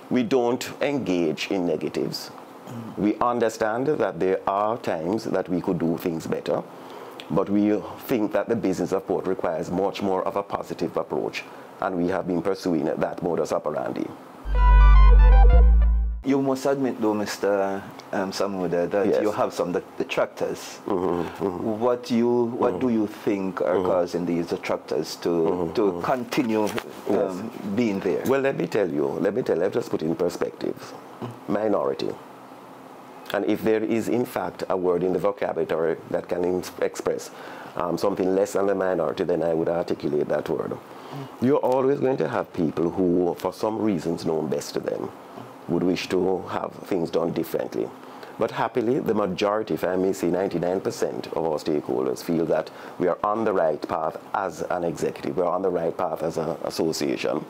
We don't engage in negatives. We understand that there are times that we could do things better, but we think that the business of sport requires much more of a positive approach, and we have been pursuing that modus operandi. You must admit, though, Mr. Samuda, that yes. you have some detractors. What do you think are causing these detractors to continue being there? Well, let me tell you, let's just put it in perspective. Minority. And if there is, in fact, a word in the vocabulary that can express something less than the minority, then I would articulate that word. You're always going to have people who, for some reasons known best to them, would wish to have things done differently. But happily, the majority, if I may say 99% of our stakeholders, feel that we are on the right path as an executive, we're on the right path as an association.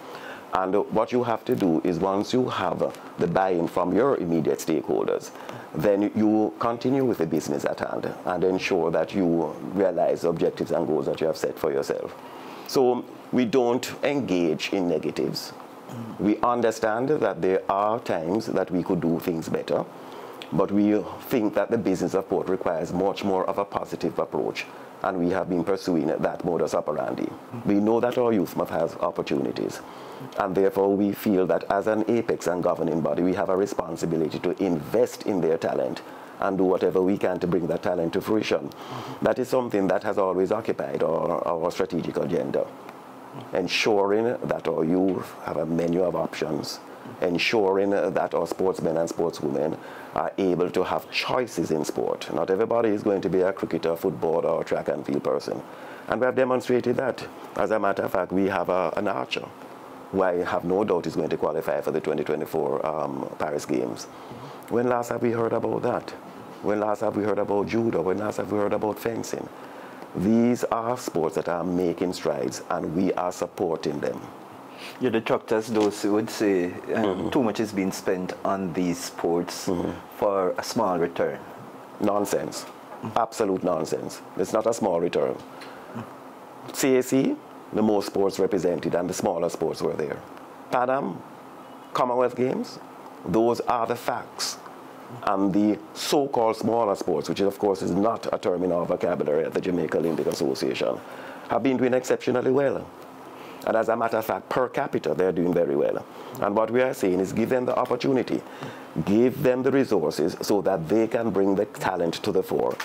And what you have to do is, once you have the buy-in from your immediate stakeholders, then you continue with the business at hand and ensure that you realize the objectives and goals that you have set for yourself. So we don't engage in negatives. We understand that there are times that we could do things better, but we think that the business of sport requires much more of a positive approach, and we have been pursuing that modus operandi. We know that our youth must have opportunities, and therefore we feel that as an apex and governing body, we have a responsibility to invest in their talent and do whatever we can to bring that talent to fruition. That is something that has always occupied our strategic agenda. Ensuring that our youth have a menu of options, ensuring that our sportsmen and sportswomen are able to have choices in sport. Not everybody is going to be a cricketer, footballer, or track and field person. And we have demonstrated that. As a matter of fact, we have an archer who I have no doubt is going to qualify for the 2024 Paris Games. When last have we heard about that? When last have we heard about judo? When last have we heard about fencing? These are sports that are making strides, and we are supporting them. Your detractors, those who would say too much is being spent on these sports for a small return. Nonsense. Absolute nonsense. It's not a small return. CAC, the most sports represented, and the smaller sports were there. Pan Am, Commonwealth Games, those are the facts. And the so-called smaller sports, which of course is not a term in our vocabulary at the Jamaica Olympic Association, have been doing exceptionally well. And as a matter of fact, per capita, they're doing very well. And what we are saying is give them the opportunity, give them the resources so that they can bring the talent to the fore.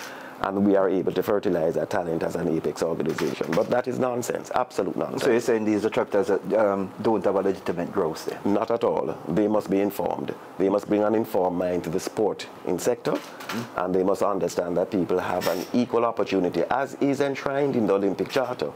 And we are able to fertilize that talent as an apex organization. But that is nonsense, absolute nonsense. So you're saying these detractors don't have a legitimate growth there? Not at all. They must be informed. They must bring an informed mind to the sport in sector, and they must understand that people have an equal opportunity, as is enshrined in the Olympic Charter.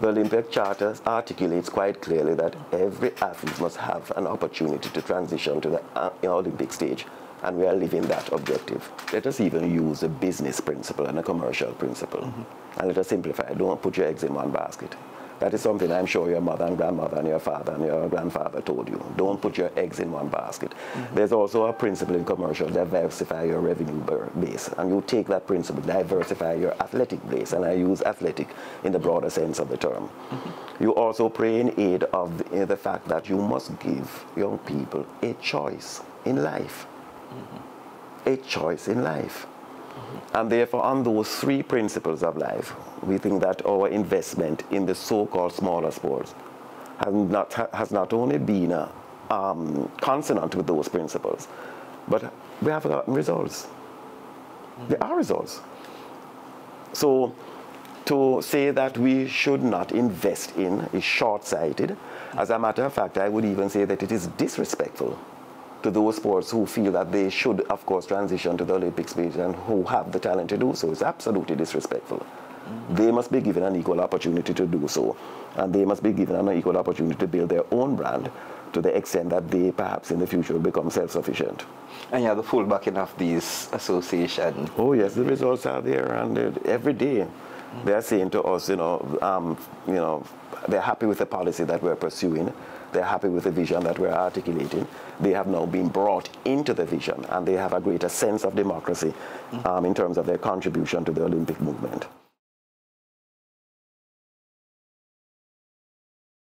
The Olympic Charter articulates quite clearly that every athlete must have an opportunity to transition to the Olympic stage. And we are living that objective. Let us even use a business principle and a commercial principle. And let us simplify. Don't put your eggs in one basket. That is something I'm sure your mother and grandmother and your father and your grandfather told you. Don't put your eggs in one basket. There's also a principle in commercial: diversify your revenue base. And you take that principle, diversify your athletic base. And I use athletic in the broader sense of the term. You also pray in aid of the fact that you must give young people a choice in life. A choice in life. And therefore, on those three principles of life, we think that our investment in the so-called smaller sports has not only been consonant with those principles, but we have gotten results. There are results. So to say that we should not invest in is short-sighted. As a matter of fact, I would even say that it is disrespectful to those sports who feel that they should, of course, transition to the Olympic stage and who have the talent to do so. It's absolutely disrespectful. They must be given an equal opportunity to do so. And they must be given an equal opportunity to build their own brand to the extent that they perhaps in the future will become self-sufficient. And you have the full backing of these associations. Oh yes, the results are there, and every day they are saying to us, they're happy with the policy that we're pursuing. They're happy with the vision that we're articulating. They have now been brought into the vision, and they have a greater sense of democracy in terms of their contribution to the Olympic movement.